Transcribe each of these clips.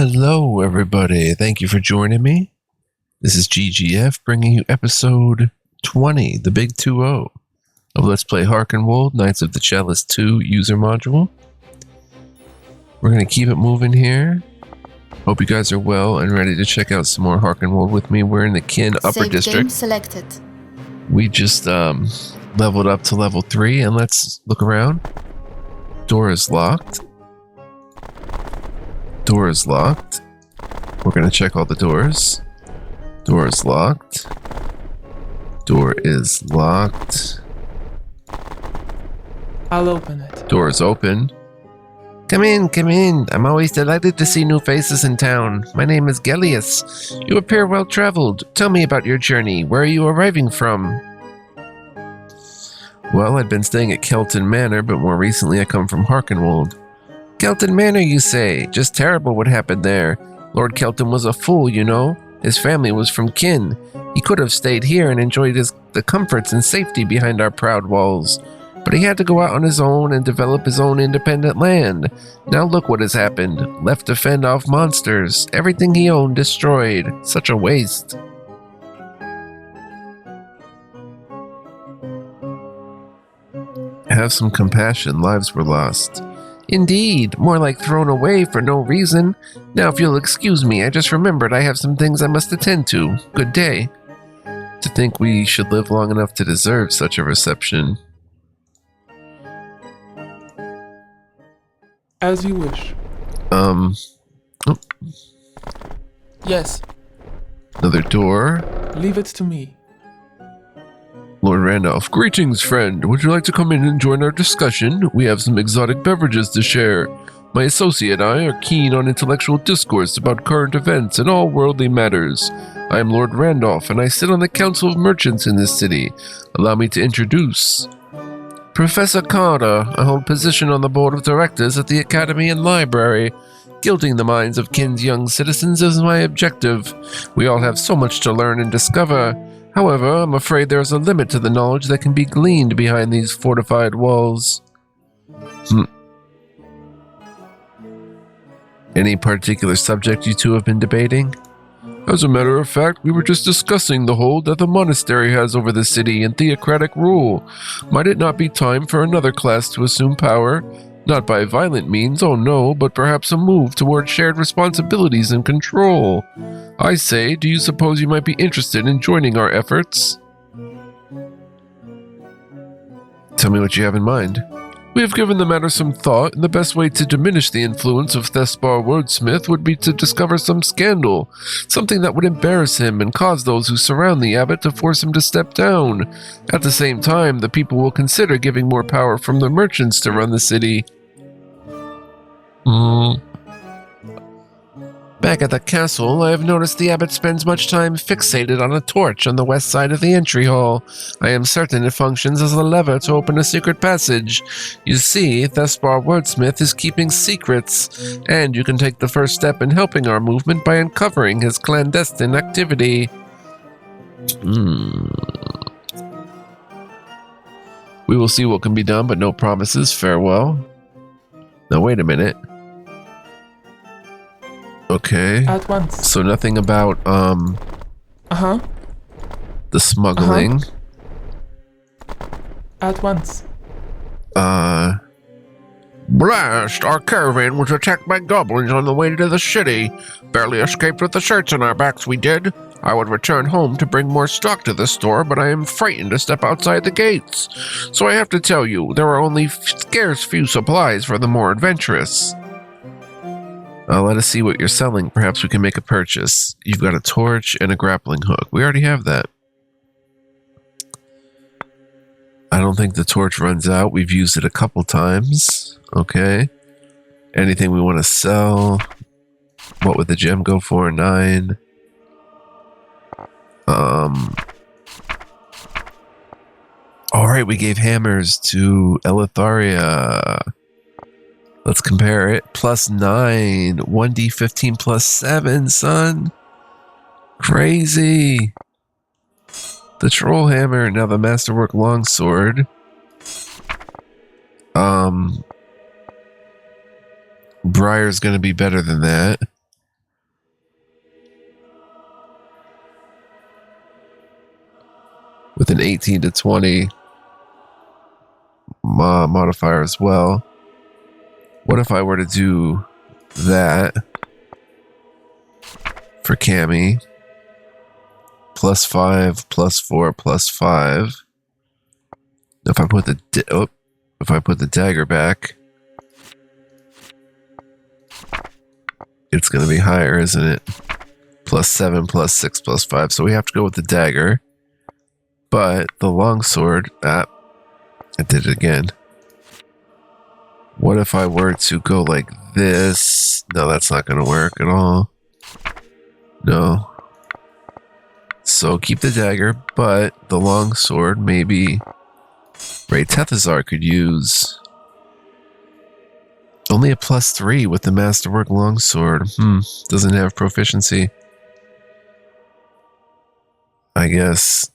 Hello, everybody. Thank you for joining me. This is GGF bringing you episode 20, the big 2-0 of Let's Play Hearkenwold, Knights of the Chalice 2 user module. We're going to keep it moving here. Hope you guys are well and ready to check out some more Hearkenwold with me. We're in the Kin Upper Save District. Game selected. We just leveled up to level 3, and let's look around. Door is locked. Door is locked. We're going to check all the doors. Door is locked. Door is locked. I'll open it. Door is open. Come in, come in. I'm always delighted to see new faces in town. My name is Chalice. You appear well traveled. Tell me about your journey. Where are you arriving from? Well, I'd been staying at Kelton Manor, but more recently I come from Hearkenwold. Kelton Manor, you say? Just terrible what happened there. Lord Kelton was a fool, you know. His family was from Kin. He could have stayed here and enjoyed the comforts and safety behind our proud walls. But he had to go out on his own and develop his own independent land. Now look what has happened. Left to fend off monsters. Everything he owned destroyed. Such a waste. Have some compassion. Lives were lost. Indeed, more like thrown away for no reason. Now if you'll excuse me, I just remembered I have some things I must attend to. Good day. To think we should live long enough to deserve such a reception. As you wish. Oh, Yes, another door. leave it to me. Lord Randolph, greetings, friend. Would you like to come in and join our discussion? We have some exotic beverages to share. My associate and I are keen on intellectual discourse about current events and all worldly matters. I am Lord Randolph, and I sit on the Council of Merchants in this city. Allow me to introduce Professor Carter. I hold position on the board of directors at the Academy and Library. Gilding the minds of Kin's young citizens is my objective. We all have so much to learn and discover. However, I'm afraid there is a limit to the knowledge that can be gleaned behind these fortified walls. Any particular subject you two have been debating? As a matter of fact, we were just discussing the hold that the monastery has over the city and theocratic rule. Might it not be time for another class to assume power? Not by violent means, oh no, but perhaps a move toward shared responsibilities and control. I say, do you suppose you might be interested in joining our efforts? Tell me what you have in mind. We have given the matter some thought, and the best way to diminish the influence of Thespar Wordsmith would be to discover some scandal, something that would embarrass him and cause those who surround the abbot to force him to step down. At the same time, the people will consider giving more power from the merchants to run the city. Back at the castle, I have noticed the abbot spends much time fixated on a torch on the west side of the entry hall. I am certain it functions as a lever to open a secret passage. You see, Thespar Wordsmith is keeping secrets, and you can take the first step in helping our movement by uncovering his clandestine activity. We will see what can be done, but no promises. Farewell. Now wait a minute. Okay. At once. So nothing about Uh-huh. the smuggling. At once. Blast! Our caravan was attacked by goblins on the way to the city. Barely escaped with the shirts on our backs, we did. I would return home to bring more stock to the store, but I am frightened to step outside the gates. So I have to tell you, there are only scarce few supplies for the more adventurous. Let us see what you're selling. Perhaps we can make a purchase. You've got a torch and a grappling hook. We already have that. I don't think the torch runs out. We've used it a couple times. Okay. Anything we want to sell? What would the gem go for? 9. Alright, we gave hammers to Elitharia. Let's compare it. +9. 1d15 +7, son. Crazy. The troll hammer, now the masterwork longsword. Briar's gonna be better than that. with an 18 to 20 modifier as well. What if I were to do that for Cammy? +5, +4, +5. If I put the dagger back, it's going to be higher, isn't it? +7, +6, +5. So we have to go with the dagger. But the longsword, I did it again. What if I were to go like this? No, that's not going to work at all. No. So keep the dagger, but the longsword, maybe Ray Tethazar could use. Only a +3 with the Masterwork longsword. Doesn't have proficiency. I guess.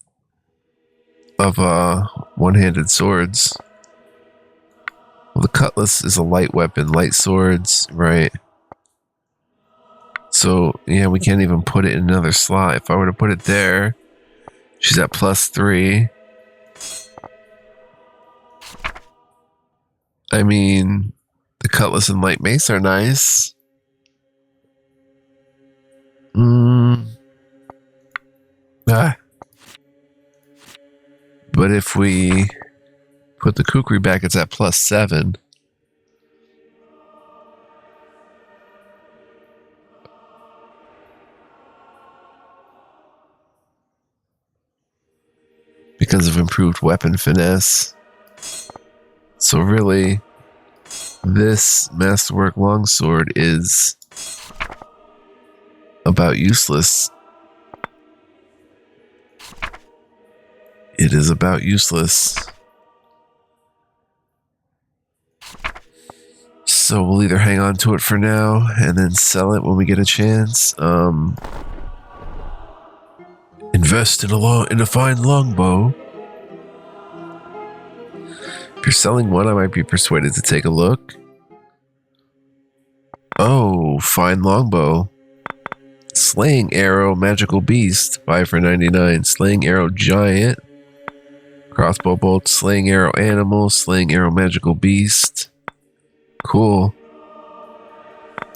Of one-handed swords. Well, the cutlass is a light weapon, light swords, right? So, yeah, we can't even put it in another slot. If I were to put it there, she's at +3. I mean, the cutlass and light mace are nice. But if we put the kukri back, it's at +7. Because of improved weapon finesse. So really, this Masterwork longsword is about useless. It is about useless. So we'll either hang on to it for now and then sell it when we get a chance. Invest in a fine longbow. If you're selling one, I might be persuaded to take a look. Oh, fine longbow. Slaying arrow, magical beast, 5 for 99. Slaying arrow, giant. Crossbow bolt, slaying arrow, animal. Slaying arrow, magical beast. Cool.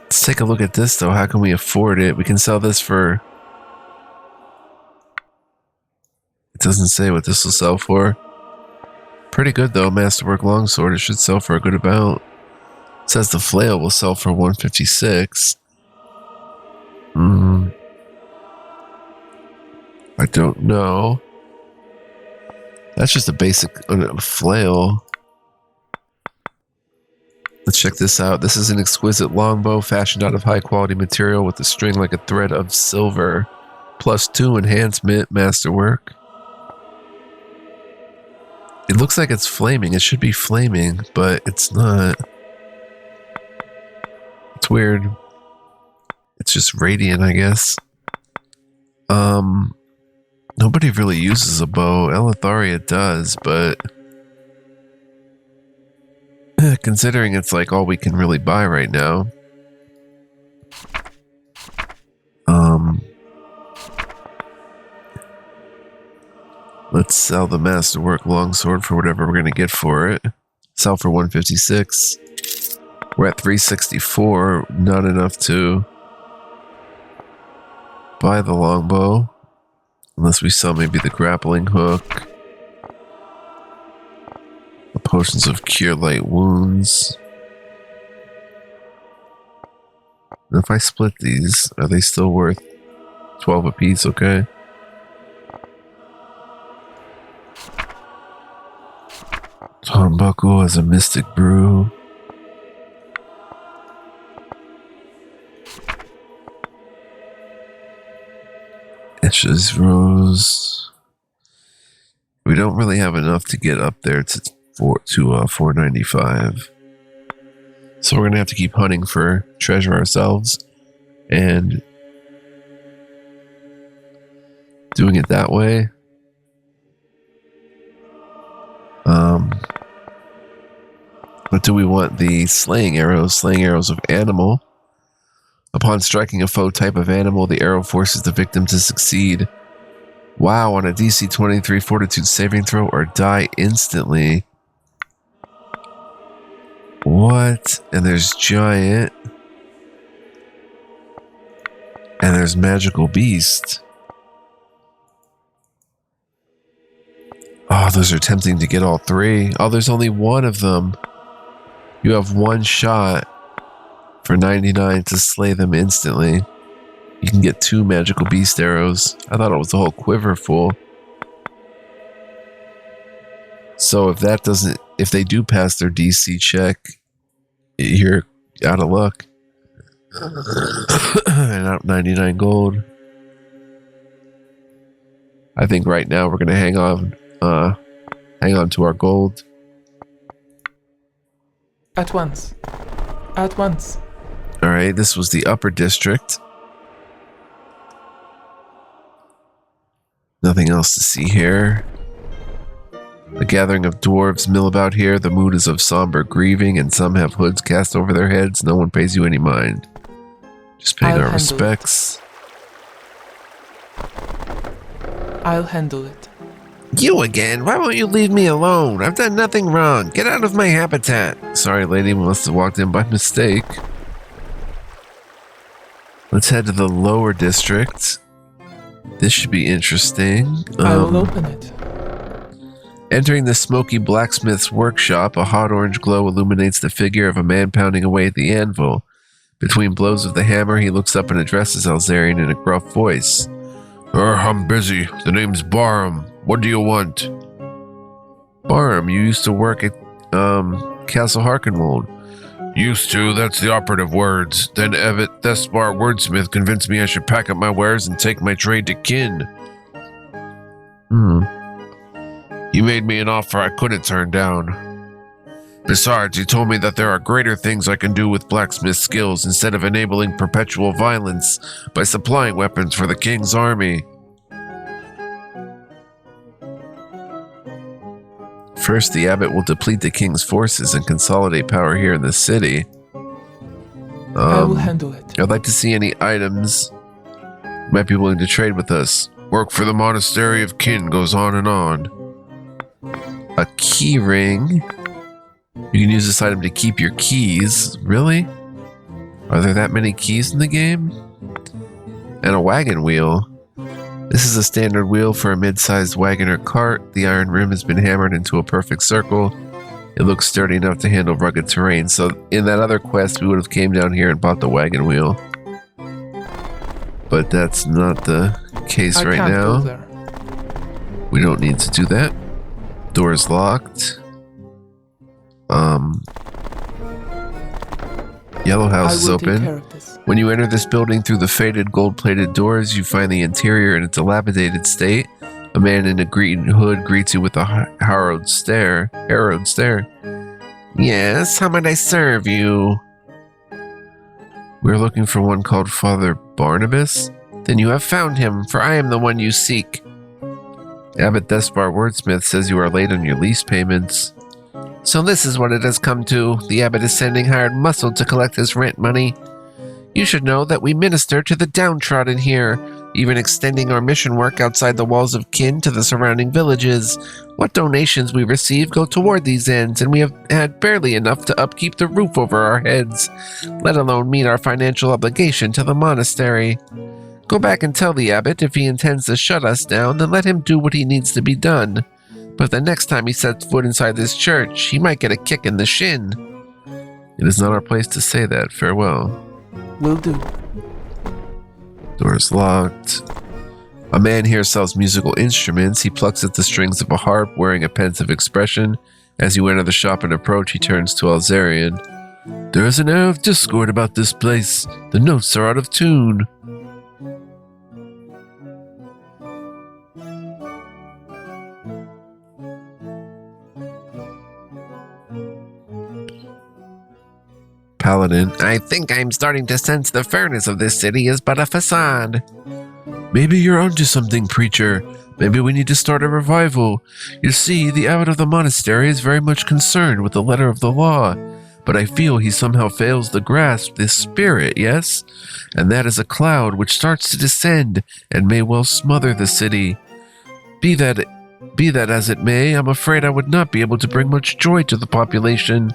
Let's take a look at this though. How can we afford it? We can sell this for... It doesn't say what this will sell for. Pretty good though, Masterwork longsword. It should sell for a good amount. It says the flail will sell for 156. I don't know. That's just a basic flail. Let's check this out. This is an exquisite longbow fashioned out of high quality material with a string like a thread of silver. +2 enhancement, Masterwork. It looks like it's flaming. It should be flaming, but it's not. It's weird. It's just radiant, I guess. Nobody really uses a bow. Elitharia does, but considering it's like all we can really buy right now. Let's sell the Masterwork longsword for whatever we're going to get for it. Sell for 156. We're at 364. Not enough to buy the longbow. Unless we sell maybe the grappling hook. The potions of cure light wounds. And if I split these, are they still worth 12 apiece? Okay. Tom Buckle as a mystic brew. Etches Rose. We don't really have enough to get up there to 495. So we're gonna have to keep hunting for treasure ourselves and doing it that way. But do we want the slaying arrows? Slaying arrows of animal. Upon striking a foe type of animal, the arrow forces the victim to succeed Wow, on a DC 23 Fortitude saving throw or die instantly. What? And there's Giant. And there's Magical Beast. Oh, those are tempting to get all three. Oh, there's only one of them. You have one shot for 99 to slay them instantly. You can get 2 Magical Beast arrows. I thought it was a whole quiver full. So if they do pass their DC check, you're out of luck. And out 99 gold. I think right now we're gonna hang on to our gold. At once. At once. All right, this was the upper district. Nothing else to see here. A gathering of dwarves mill about here. The mood is of somber grieving, and some have hoods cast over their heads. No one pays you any mind. Just paying our respects. I'll handle it. You again? Why won't you leave me alone? I've done nothing wrong. Get out of my habitat. Sorry, lady, we must have walked in by mistake. Let's head to the lower district. This should be interesting. I will open it. Entering the smoky blacksmith's workshop, a hot orange glow illuminates the figure of a man pounding away at the anvil. Between blows of the hammer, he looks up and addresses Alzarian in a gruff voice. I'm busy. The name's Barham. What do you want? Barham, you used to work at, Castle Hearkenwold. Used to, that's the operative words. Then Evet Thespar Wordsmith convinced me I should pack up my wares and take my trade to Kin. He made me an offer I couldn't turn down. Besides, he told me that there are greater things I can do with blacksmith skills instead of enabling perpetual violence by supplying weapons for the king's army. First, the abbot will deplete the king's forces and consolidate power here in the city. I will handle it. I'd like to see any items you might be willing to trade with us. Work for the monastery of Kin goes on and on. A key ring. You can use this item to keep your keys. Really? Are there that many keys in the game? And a wagon wheel. This is a standard wheel for a mid-sized wagon or cart. The iron rim has been hammered into a perfect circle. It looks sturdy enough to handle rugged terrain. So in that other quest, we would have came down here and bought the wagon wheel. But that's not the case right now. Go there. We don't need to do that. Door is locked. Yellow house is open. When you enter this building through the faded gold-plated doors, you find the interior in a dilapidated state. A man in a green hood greets you with a harrowed stare. Yes, how might I serve you? We're looking for one called Father Barnabas. Then you have found him, for I am the one you seek. Abbot Thespar Wordsmith says you are late on your lease payments. So this is what it has come to. The abbot is sending hired muscle to collect his rent money. You should know that we minister to the downtrodden here, even extending our mission work outside the walls of Kin to the surrounding villages. What donations we receive go toward these ends, and we have had barely enough to upkeep the roof over our heads, let alone meet our financial obligation to the monastery. Go back and tell the abbot if he intends to shut us down, then let him do what he needs to be done. But the next time he sets foot inside this church, he might get a kick in the shin. It is not our place to say that. Farewell. Will do. Door is locked. A man here sells musical instruments. He plucks at the strings of a harp, wearing a pensive expression. As you enter the shop and approach, he turns to Alzarian. There is an air of discord about this place. The notes are out of tune. Paladin. I think I'm starting to sense the fairness of this city is but a facade. Maybe you're onto something, preacher. Maybe we need to start a revival. You see, the abbot of the monastery is very much concerned with the letter of the law, but I feel he somehow fails to grasp this spirit, yes? And that is a cloud which starts to descend and may well smother the city. Be that as it may, I'm afraid I would not be able to bring much joy to the population.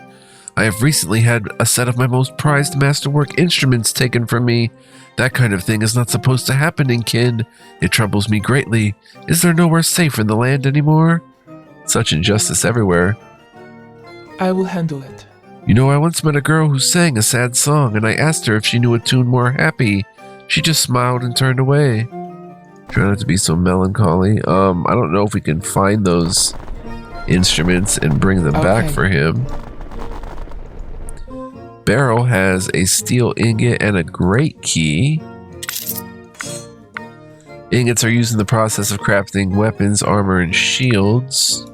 I have recently had a set of my most prized masterwork instruments taken from me. That kind of thing is not supposed to happen in kin. It troubles me greatly. Is there nowhere safe in the land anymore? Such injustice everywhere. I will handle it. You know, I once met a girl who sang a sad song, and I asked her if she knew a tune more happy. She just smiled and turned away. Try not to be so melancholy. I don't know if we can find those instruments and bring them back for him. Barrel has a steel ingot and a great key. Ingots are used in the process of crafting weapons, armor, and shields.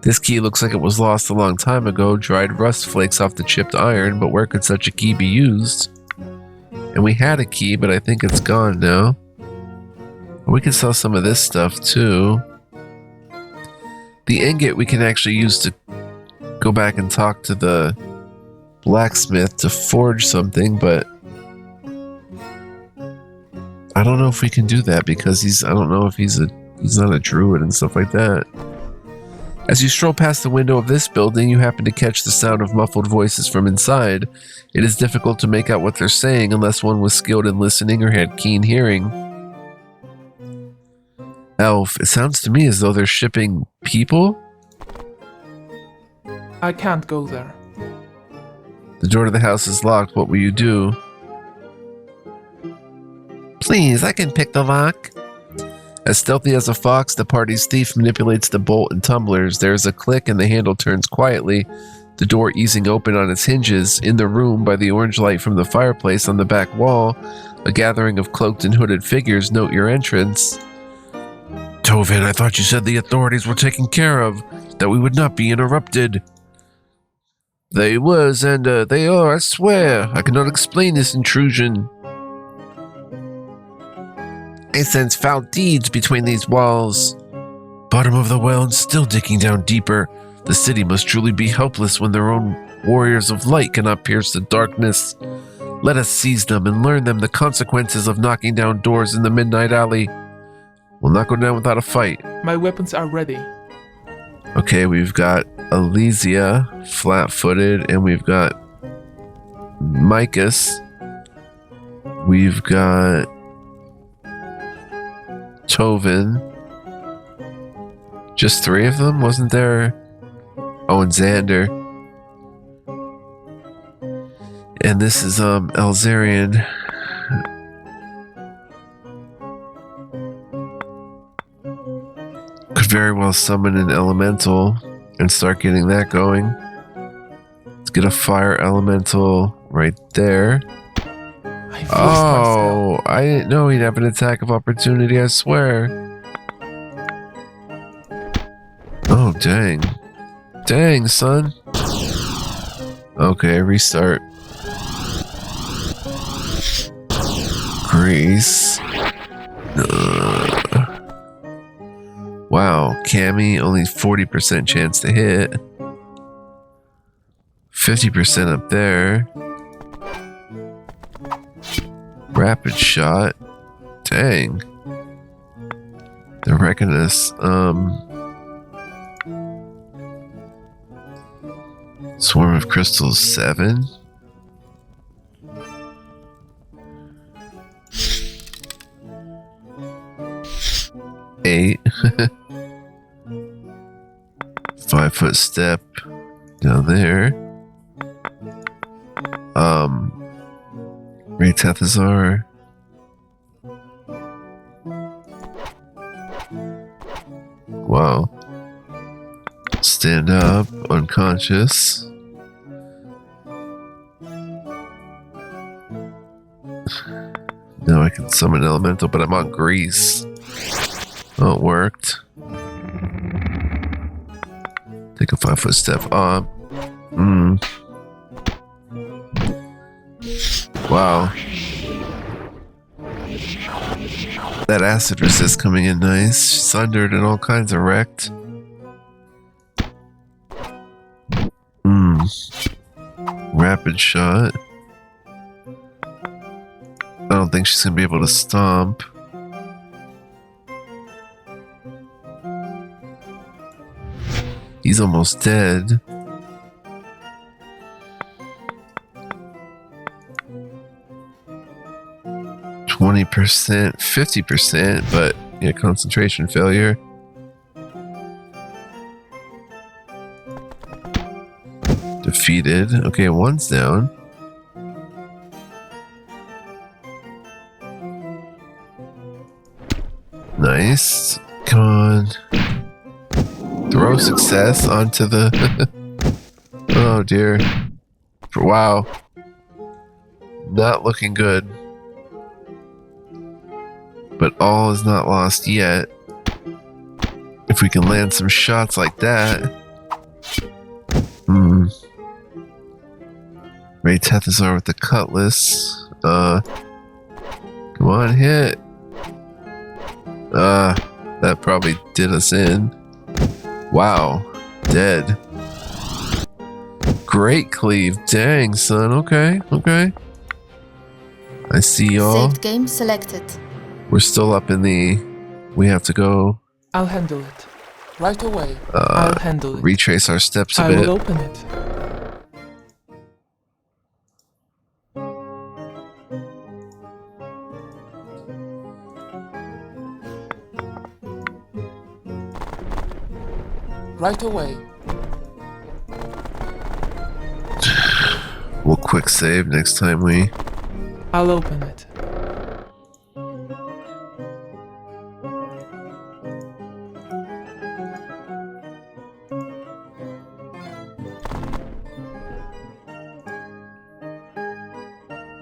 This key looks like it was lost a long time ago. Dried rust flakes off the chipped iron, but where could such a key be used? And we had a key, but I think it's gone now. We can sell some of this stuff too. The ingot we can actually use to go back and talk to the blacksmith to forge something, but I don't know if we can do that because I don't know if he's not a druid and stuff like that. As you stroll past the window of this building, you happen to catch the sound of muffled voices from inside. It is difficult to make out what they're saying unless one was skilled in listening or had keen hearing. Elf, it sounds to me as though they're shipping people? I can't go there. The door to the house is locked. What will you do? Please, I can pick the lock. As stealthy as a fox, the party's thief manipulates the bolt and tumblers. There's a click and the handle turns quietly, the door easing open on its hinges. In the room, by the orange light from the fireplace on the back wall, a gathering of cloaked and hooded figures note your entrance. Tovin, I thought you said the authorities were taken care of, that we would not be interrupted. They was, and they are, I swear. I cannot explain this intrusion. I sense foul deeds between these walls. Bottom of the well and still digging down deeper. The city must truly be helpless when their own warriors of light cannot pierce the darkness. Let us seize them and learn them the consequences of knocking down doors in the midnight alley. We'll not go down without a fight. My weapons are ready. Okay, we've got Elysia, flat-footed, and we've got Micus. We've got Tovin. Just 3 of them? Wasn't there? Oh, and Xander. And this is Elzarian. Could very well summon an elemental and start getting that going. Let's get a fire elemental right there. Oh, I didn't know he'd have an attack of opportunity, I swear. Oh, dang. Dang, son. Okay, restart. Grease. Wow, Cammy, only 40% chance to hit. 50% up there. Rapid shot. Dang. They're wrecking us. Swarm of crystals 7. Eight. 5-foot step down there. Ray Tethazar. Wow. Stand up, unconscious. Now I can summon elemental, but I'm on grease. Oh, it worked. Take a 5-foot step up. Wow. That acid resist coming in nice. Sundered and all kinds of wrecked. Rapid shot. I don't think she's gonna be able to stomp. He's almost dead. %, 50%, but yeah, concentration failure. Defeated. Okay, one's down. Nice. Come on. Throw success onto the... Oh dear. Wow. Not looking good. But all is not lost yet. If we can land some shots like that. Ray Tethazar with the cutlass. Come on, hit. That probably did us in. Wow. Dead. Great cleave. Dang, son. Okay, okay. I see y'all. Saved game selected. We're still up in the... We have to go... I'll handle it. Right away. I'll handle it. Retrace our steps a I bit. will open it. Right away. We'll quick save next time we... I'll open it.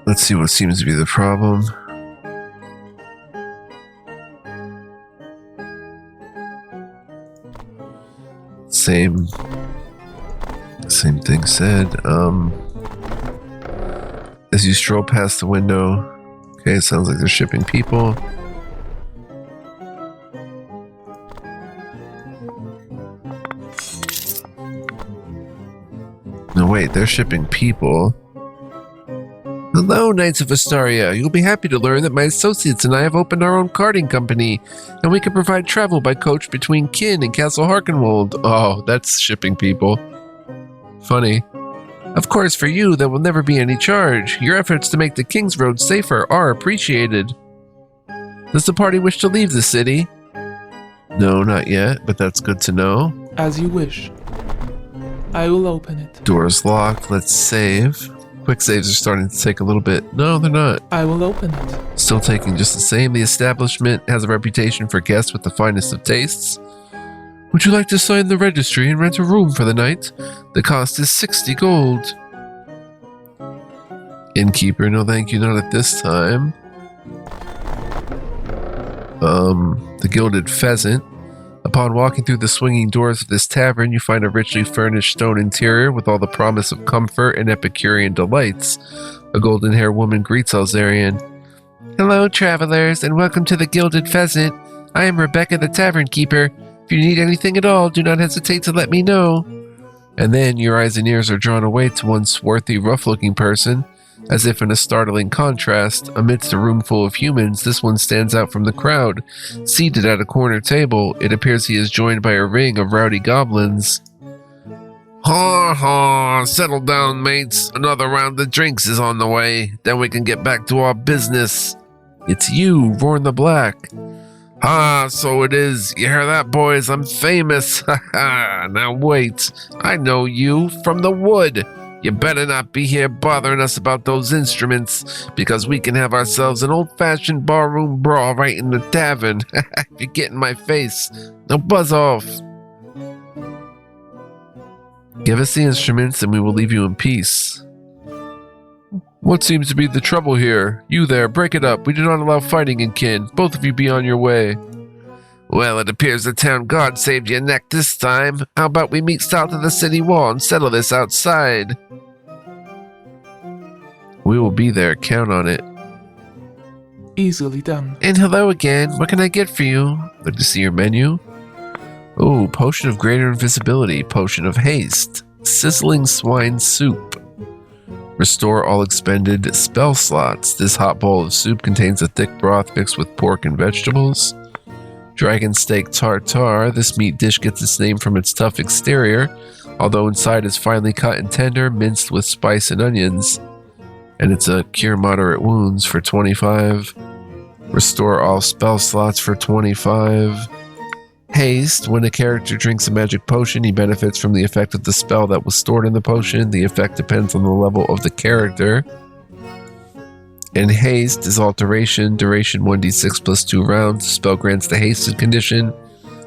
Let's see what seems to be the problem. Same thing said. As you stroll past the window, okay, it sounds like they're shipping people. No, wait, they're shipping people. Hello, Knights of Astaria. You'll be happy to learn that my associates and I have opened our own carting company, and we can provide travel by coach between Kin and Castle Hearkenwold. Oh, that's shipping people. Funny. Of course, for you, there will never be any charge. Your efforts to make the King's Road safer are appreciated. Does the party wish to leave the city? No, not yet, but that's good to know. As you wish. I will open it. Door's locked. Let's save. Quick saves are starting to take a little bit. No, they're not. I will open it. Still taking just the same. The establishment has a reputation for guests with the finest of tastes. Would you like to sign the registry and rent a room for the night? The cost is 60 gold. Innkeeper, no thank you, not at this time. The Gilded Pheasant. Upon walking through the swinging doors of this tavern, you find a richly furnished stone interior with all the promise of comfort and Epicurean delights. A golden-haired woman greets Alzarian. Hello, travelers, and welcome to the Gilded Pheasant. I am Rebecca, the tavern keeper. If you need anything at all, do not hesitate to let me know. And then your eyes and ears are drawn away to one swarthy, rough-looking person. As if in a startling contrast, amidst a room full of humans, this one stands out from the crowd. Seated at a corner table, it appears he is joined by a ring of rowdy goblins. Ha ha, settle down, mates. Another round of drinks is on the way. Then we can get back to our business. It's you, Roarn the Black. Ah, so it is. You hear that, boys? I'm famous. Ha ha. Now wait. I know you from the wood. You better not be here bothering us about those instruments, because we can have ourselves an old-fashioned barroom brawl right in the tavern. You get in my face. Now buzz off. Give us the instruments and we will leave you in peace. What seems to be the trouble here? You there, break it up. We do not allow fighting in Kin. Both of you be on your way. Well, it appears the town guard saved your neck this time. How about we meet south of the city wall and settle this outside? We will be there, count on it. Easily done. And hello again, what can I get for you? Good to see your menu. Oh, potion of greater invisibility, potion of haste, sizzling swine soup. Restore all expended spell slots. This hot bowl of soup contains a thick broth mixed with pork and vegetables. Dragon steak tartare. This meat dish gets its name from its tough exterior, although inside is finely cut and tender, minced with spice and onions. And it's a cure moderate wounds for 25. Restore all spell slots for 25. Haste. When a character drinks a magic potion, he benefits from the effect of the spell that was stored in the potion. The effect depends on the level of the character. And haste is alteration. Duration 1d6 plus 2 rounds. The spell grants the hasted condition.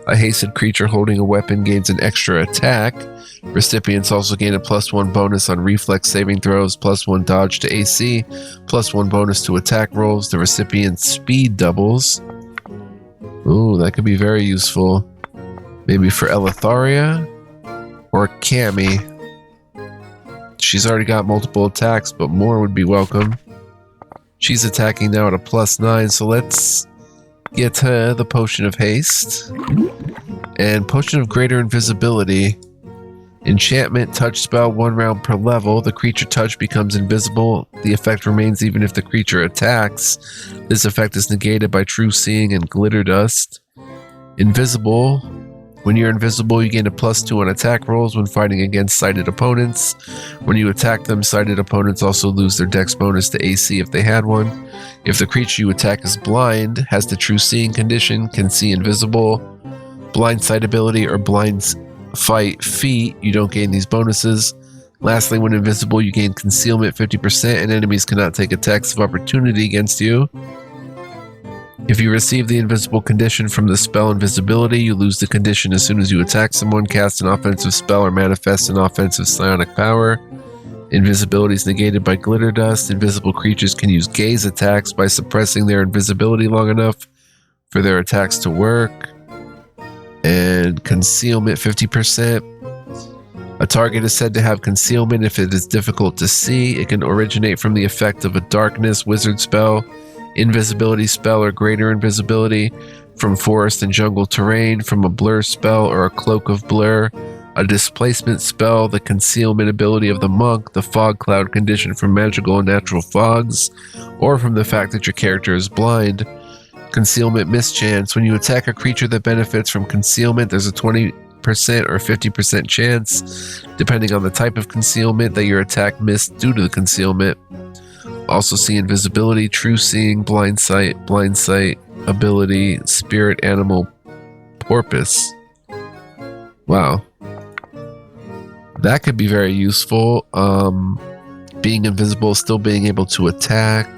A hasted creature holding a weapon gains an extra attack. Recipients also gain a +1 bonus on reflex saving throws, +1 dodge to AC, +1 bonus to attack rolls. The recipient's speed doubles. Ooh, that could be very useful. Maybe for Elitharia or Cammy. She's already got multiple attacks, but more would be welcome. She's attacking now at a +9, so let's get her the Potion of Haste. And Potion of Greater Invisibility. Enchantment, touch spell, 1 round per level. The creature touched becomes invisible. The effect remains even if the creature attacks. This effect is negated by True Seeing and Glitter Dust. Invisible. When you're invisible, you gain a +2 on attack rolls when fighting against sighted opponents. When you attack them, sighted opponents also lose their dex bonus to AC if they had one. If the creature you attack is blind, has the True Seeing condition, can see invisible, blind sight ability, or blind fight feat, you don't gain these bonuses. Lastly, when invisible, you gain concealment 50% and enemies cannot take attacks of opportunity against you. If you receive the invisible condition from the spell invisibility, you lose the condition as soon as you attack someone, cast an offensive spell, or manifest an offensive psionic power. Invisibility is negated by glitter dust. Invisible creatures can use gaze attacks by suppressing their invisibility long enough for their attacks to work. And concealment 50%. A target is said to have concealment if it is difficult to see. It can originate from the effect of a darkness, wizard spell, invisibility spell, or greater invisibility, from forest and jungle terrain, from a blur spell or a cloak of blur, a displacement spell, the concealment ability of the monk, the fog cloud condition from magical and natural fogs, or from the fact that your character is blind. Concealment mischance. When you attack a creature that benefits from concealment, there's a 20% or 50% chance, depending on the type of concealment, that your attack missed due to the concealment. Also see invisibility, true seeing, blind sight ability, spirit animal porpoise. Wow. That could be very useful. Being invisible, still being able to attack.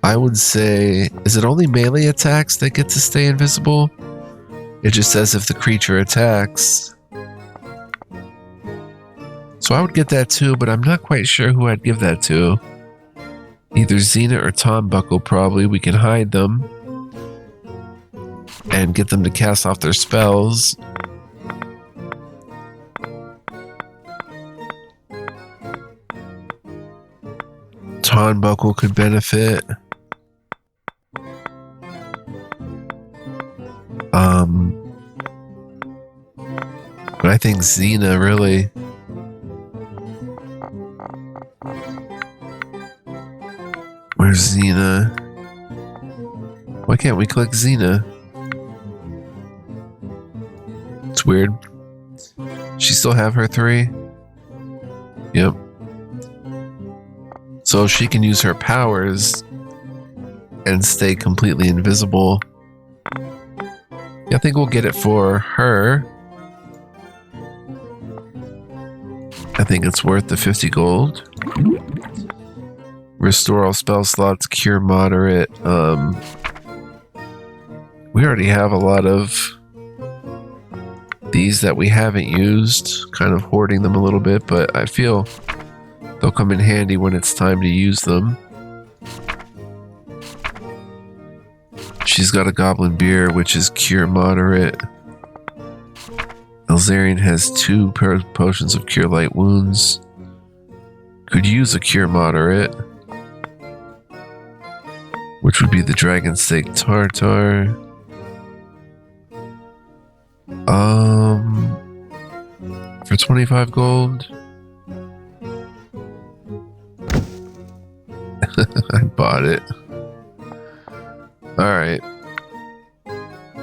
I would say, is it only melee attacks that get to stay invisible? It just says if the creature attacks. So I would get that too, but I'm not quite sure who I'd give that to. Either Xena or Tom Buckle, probably. We can hide them and get them to cast off their spells. Tom Buckle could benefit. But I think Xena, really. Where's Xena? Why can't we click Xena? It's weird. She still have her 3? Yep. So she can use her powers and stay completely invisible. I think we'll get it for her. I think it's worth the 50 gold. Restore all spell slots, cure moderate. We already have a lot of these that we haven't used, kind of hoarding them a little bit, but I feel they'll come in handy when it's time to use them. She's got a goblin beer, which is cure moderate. Elzarian has 2 potions of cure light wounds. Could use a cure moderate, which would be the dragon steak tartare. For 25 gold. I bought it. Alright.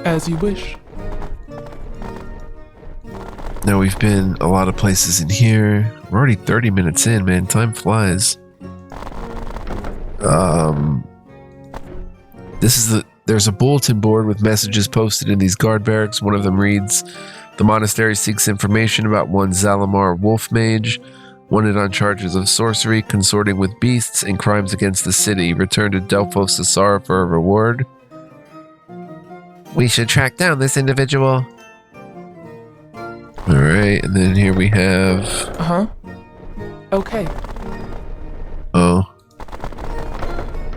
As you wish. Now we've been a lot of places in here. We're already 30 minutes in, man. Time flies. There's a bulletin board with messages posted in these guard barracks. One of them reads, "The monastery seeks information about one Zalamar Wolf Mage, wanted on charges of sorcery, consorting with beasts, and crimes against the city. Return to Delphos Sassara for a reward." We should track down this individual. Alright, and then here we have... Uh-huh. Okay. Oh.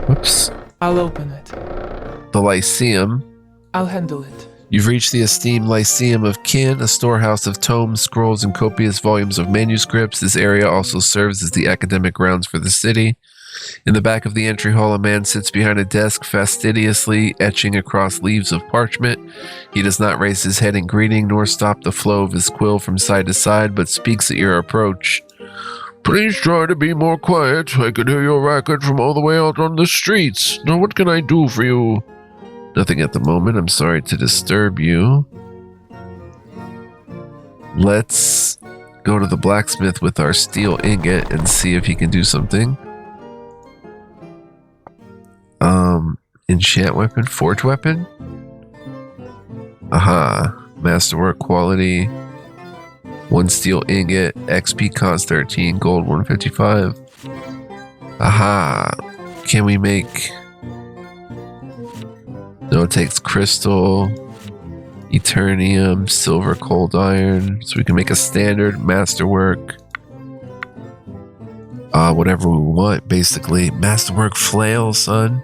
Whoops. I'll open it. The Lyceum. I'll handle it. You've reached the esteemed Lyceum of Kin, a storehouse of tomes, scrolls, and copious volumes of manuscripts. This area also serves as the academic grounds for the city. In the back of the entry hall, a man sits behind a desk, fastidiously etching across leaves of parchment. He does not raise his head in greeting, nor stop the flow of his quill from side to side, but speaks at your approach. "Please try to be more quiet. I can hear your racket from all the way out on the streets. Now what can I do for you?" "Nothing at the moment. I'm sorry to disturb you." Let's go to the blacksmith with our steel ingot and see if he can do something. Enchant weapon, forge weapon? Aha. Masterwork quality. 1 steel ingot, XP cost 13, gold 155. Aha. Can we make... No, it takes crystal, eternium, silver, cold iron. So we can make a standard masterwork. Whatever we want, basically. Masterwork flail, son.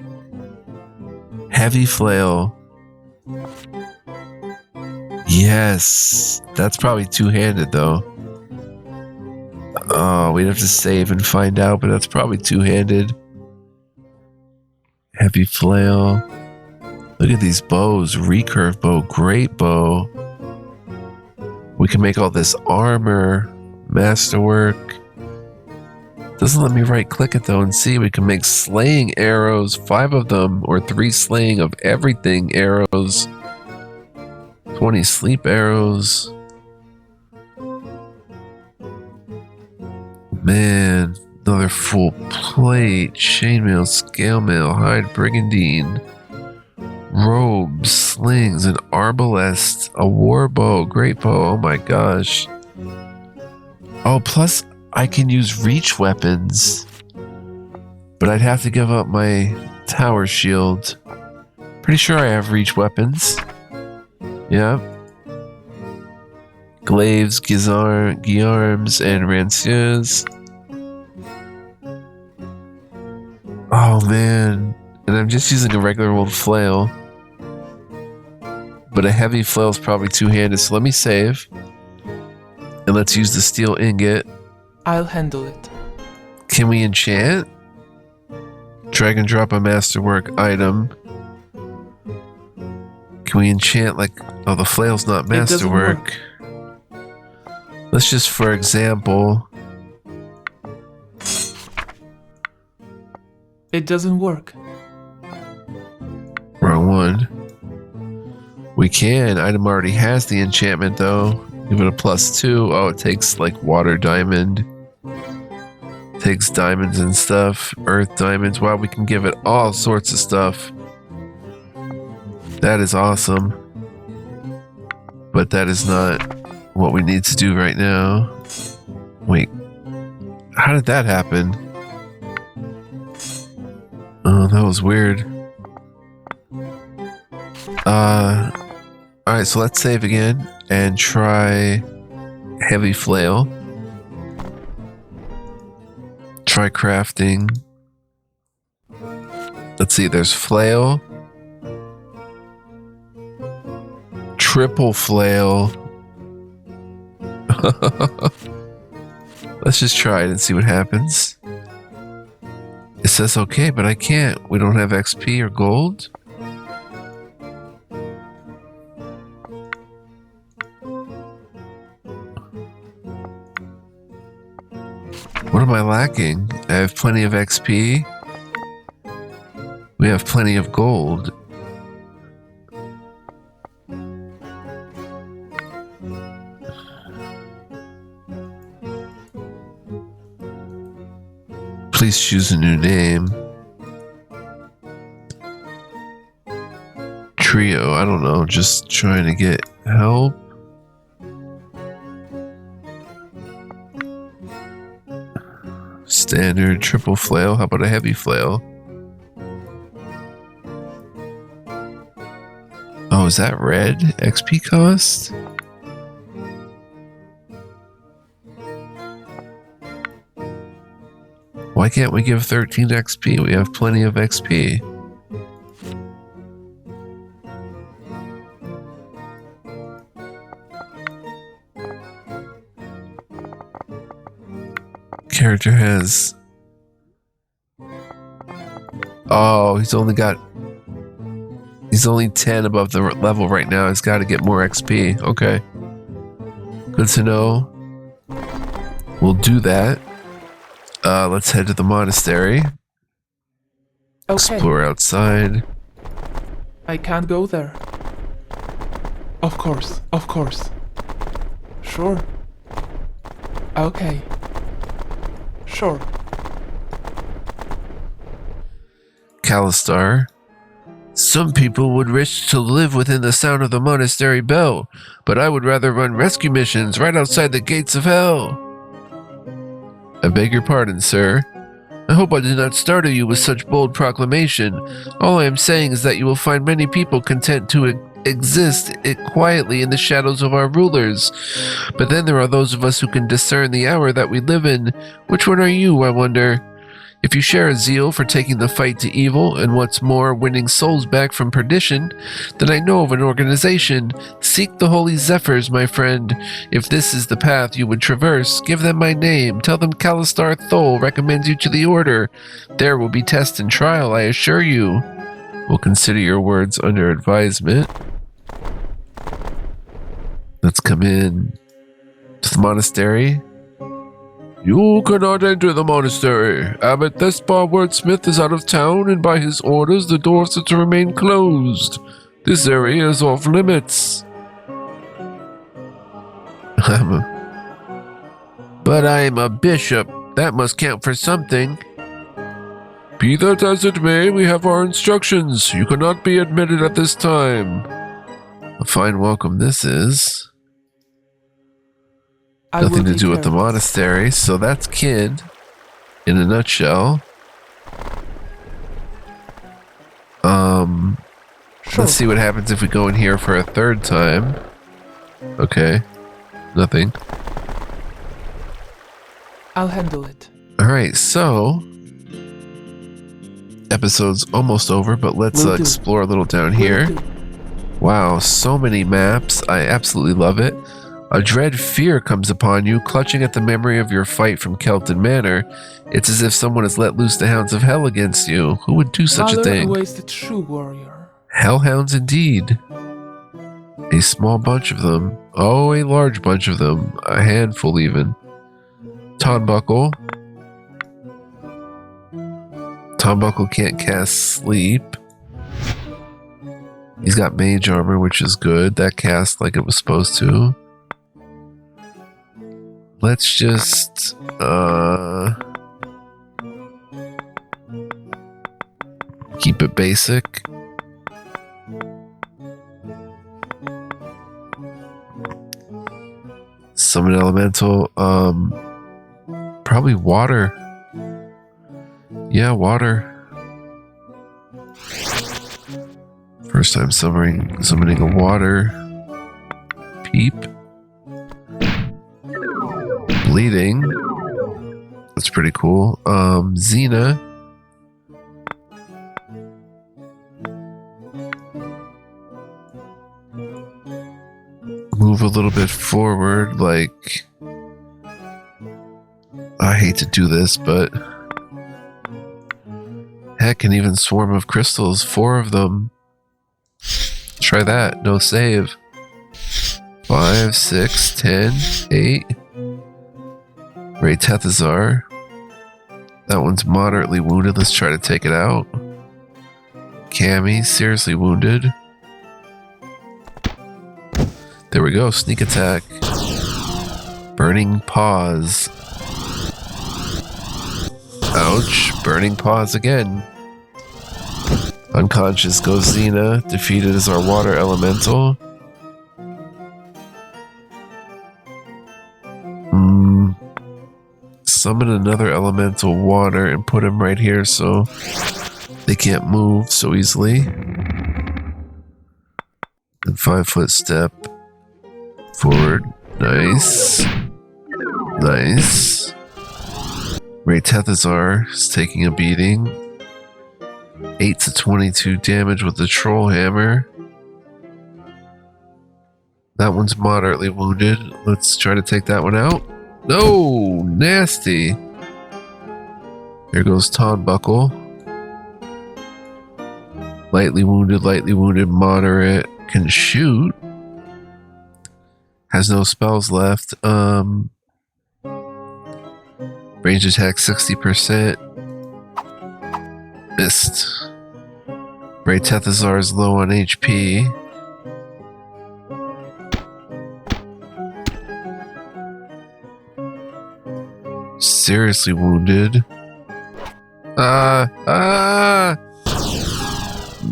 Heavy flail. Yes. That's probably two-handed, though. Oh, we'd have to save and find out, but that's probably two-handed. Heavy flail. Look at these bows. Recurve bow. Great bow. We can make all this armor. Masterwork. Doesn't let me right click it though and see. We can make slaying arrows, 5 of them, or 3 slaying of everything arrows. 20 sleep arrows. Man, another full plate. Chainmail, scale mail, hide brigandine. Robes, slings, an arbalest, a war bow, great bow. Oh my gosh. Oh, plus I can use reach weapons, but I'd have to give up my tower shield. Pretty sure I have reach weapons. Yeah. Glaives, guillarms, and ranciers. Oh man. And I'm just using a regular old flail. But a heavy flail is probably two-handed, so let me save. And let's use the steel ingot. I'll handle it. Can we enchant? Drag and drop a masterwork item. Can we enchant like... Oh, the flail's not masterwork. Let's just, for example... It doesn't work. Wrong one. We can. Item already has the enchantment though. Give it a +2. Oh, it takes like water diamond. Takes diamonds and stuff. Earth diamonds. Wow, we can give it all sorts of stuff. That is awesome. But that is not what we need to do right now. Wait. How did that happen? Oh, that was weird. Alright, so let's save again and try heavy flail. Try crafting. Let's see, there's flail. Triple flail. Let's just try it and see what happens. It says okay, but I can't. We don't have XP or gold. What am I lacking? I have plenty of XP. We have plenty of gold. Please choose a new name. Trio, I don't know, just trying to get help. Standard, triple flail, how about a heavy flail? Oh, is that red? XP cost? Why can't we give 13 XP? We have plenty of XP. Character has... Oh, he's only 10 above the level right now. He's got to get more XP. Okay. Good to know. We'll do that. Let's head to the monastery. Okay. Explore outside. I can't go there. Of course, of course. Sure. Okay. Sure. Calistar. Some people would wish to live within the sound of the monastery bell, but I would rather run rescue missions right outside the gates of hell. I beg your pardon, sir. I hope I did not startle you with such bold proclamation. All I am saying is that you will find many people content to exist quietly in the shadows of our rulers. But then there are those of us who can discern the hour that we live in. Which one are you, I wonder? If you share a zeal for taking the fight to evil, and what's more, winning souls back from perdition, then I know of an organization. Seek the holy zephyrs, my friend. If this is the path you would traverse, give them my name. Tell them Calistar Thol recommends you to the order. There will be test and trial, I assure you. We'll consider your words under advisement. Let's come in to the monastery. You cannot enter the monastery. Abbot Thespar Wordsmith is out of town, and by his orders the doors are to remain closed. This area is off limits. But I am a bishop. That must count for something. Be that as it may, we have our instructions. You cannot be admitted at this time. A fine welcome this is. Nothing to do with the monastery, so that's Kid in a nutshell. Sure. Let's see what happens if we go in here for a third time. Okay, nothing. I'll handle it. Alright, so episode's almost over, but let's explore a little down here. Wow, so many maps. I absolutely love it. A dread fear comes upon you, clutching at the memory of your fight from Kelton Manor. It's as if someone has let loose the hounds of hell against you. Who would do such a thing? Valor awaits the true warrior. Hellhounds indeed. A small bunch of them. Oh, a large bunch of them. A handful even. Tonbuckle. Tonbuckle can't cast sleep. He's got mage armor, which is good. That cast like it was supposed to. Let's just keep it basic. Summon elemental. Probably water. Yeah, water. First time summoning a water. Peep. Bleeding. That's pretty cool. Xena. Move a little bit forward, like... I hate to do this, but... Heck, and even Swarm of Crystals, 4 of them. Try that, no save. 5, 6, 10, 8. Ray Tethazar. That one's moderately wounded. Let's try to take it out. Cammy, seriously wounded. There we go. Sneak attack. Ouch. Burning paws again. Unconscious goes Xena. Defeated is our water elemental. Summon another elemental water and put him right here so they can't move so easily. And 5-foot step forward. Nice. Nice. Ray Tethazar is taking a beating. 8 to 22 damage with the troll hammer. That one's moderately wounded. Let's try to take that one out. No! Nasty! Here goes Tonbuckle. Lightly wounded, moderate. Can shoot. Has no spells left. Range attack 60%. Missed. Ray Tethazar is low on HP. Seriously wounded.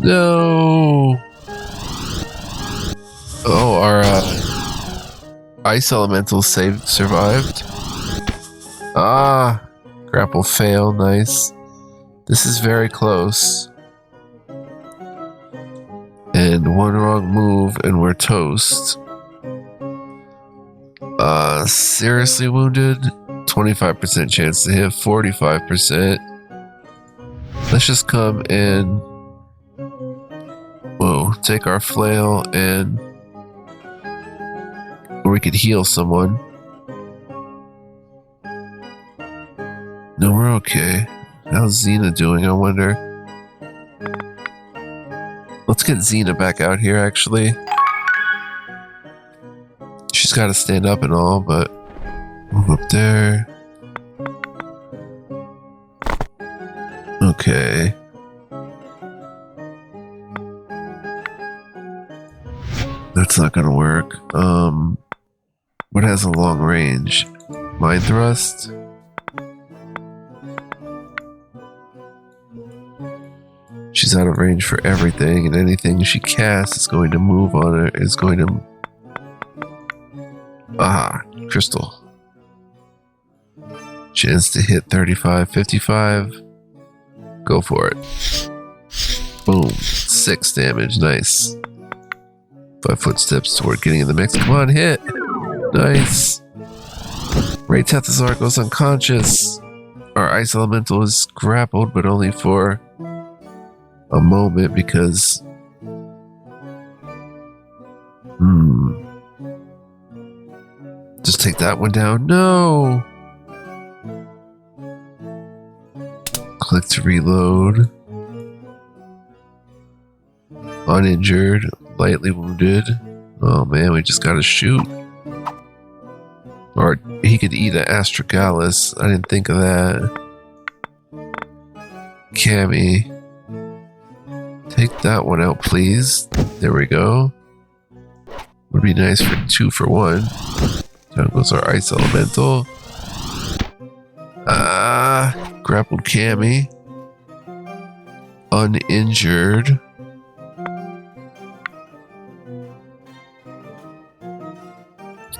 No. Oh, our ice elemental survived. Grapple fail, nice. This is very close. And one wrong move and we're toast. Seriously wounded. 25% chance to hit, 45%. Let's just come and take our flail and or we could heal someone. No, we're okay. How's Xena doing, I wonder? Let's get Xena back out here, actually. She's got to stand up and all, but move up there. Okay. That's not gonna work. What has a long range? Mind Thrust? She's out of range for everything, and anything she casts is going to move on her, is going to... Crystal. Chance to hit 35, 55. Go for it. Boom. 6 damage. Nice. 5 footsteps toward getting in the mix. Come on, hit. Nice. Ray Tethazar goes unconscious. Our ice elemental is grappled, but only for a moment because... Just take that one down. No! Click to reload. Uninjured. Lightly wounded. Oh man, we just gotta shoot. Or he could eat an astragalus. I didn't think of that. Cammy. Take that one out, please. There we go. Would be nice for 2 for 1. Down goes our ice elemental. Grappled Cammy. Uninjured.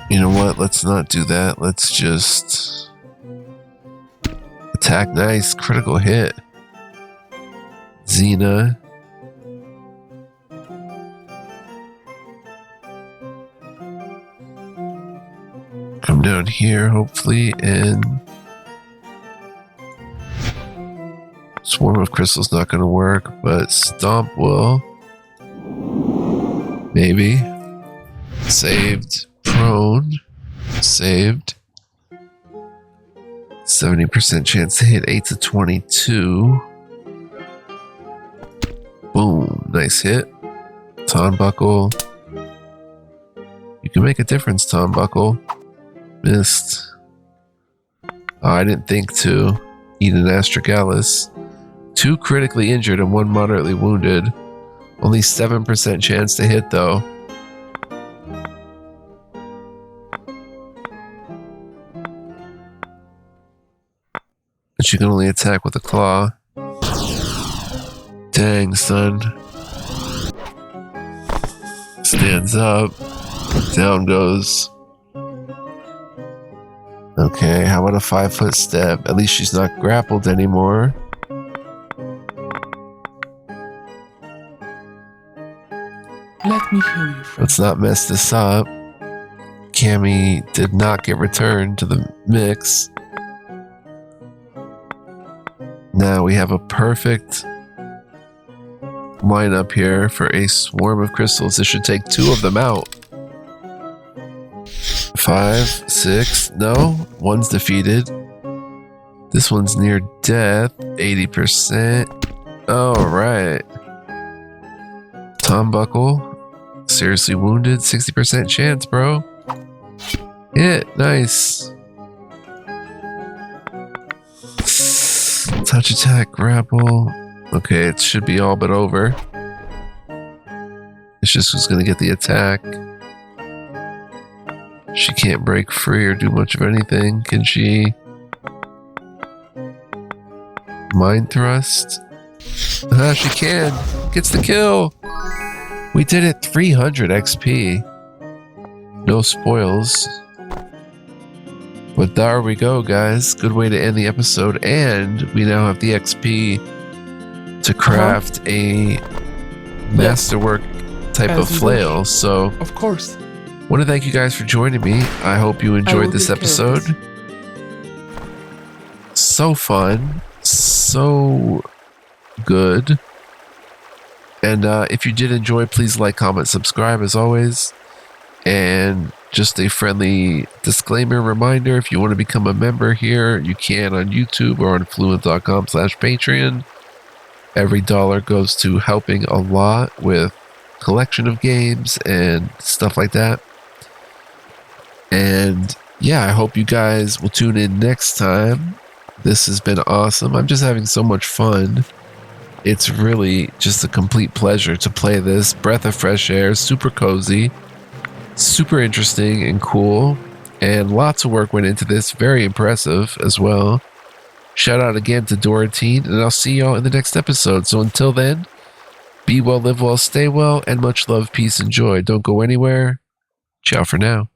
You know what? Let's not do that. Let's just attack. Nice. Critical hit. Xena. Come down here, hopefully, and Swarm of Crystal's not going to work, but Stomp will. Maybe. Saved. Prone. Saved. 70% chance to hit. 8 to 22. Boom. Nice hit. Tonbuckle. You can make a difference, Tonbuckle. Missed. I didn't think to eat an astragalus. 2 critically injured and 1 moderately wounded. Only 7% chance to hit, though. But you can only attack with a claw. Dang, son. Stands up. Down goes. Okay, how about a 5-foot step? At least she's not grappled anymore. Let me heal you, friend. Let's not mess this up. Cammy did not get returned to the mix. Now we have a perfect lineup here for a swarm of crystals. This should take 2 of them out. 5, 6, no, one's defeated. This one's near death, 80%. All right. Tom Buckle, seriously wounded, 60% chance, bro. Hit, nice. Touch attack, grapple. Okay, it should be all but over. It's just who's gonna get the attack. She can't break free or do much of anything, can she? Mind thrust? Ah, she can. Gets the kill. We did it, 300 XP. No spoils. But there we go, guys. Good way to end the episode. And we now have the XP to craft a masterwork type of flail. So, of course. I want to thank you guys for joining me. I hope you enjoyed this episode. So fun. So good. And if you did enjoy, please like, comment, subscribe as always. And just a friendly disclaimer reminder, if you want to become a member here, you can on YouTube or on fluent.com/Patreon. Every dollar goes to helping a lot with collection of games and stuff like that. And yeah, I hope you guys will tune in next time. This has been awesome. I'm just having so much fun. It's really just a complete pleasure to play this. Breath of fresh air, super cozy, super interesting and cool. And lots of work went into this. Very impressive as well. Shout out again to Dorotine, and I'll see y'all in the next episode. So until then, be well, live well, stay well, and much love, peace, and joy. Don't go anywhere. Ciao for now.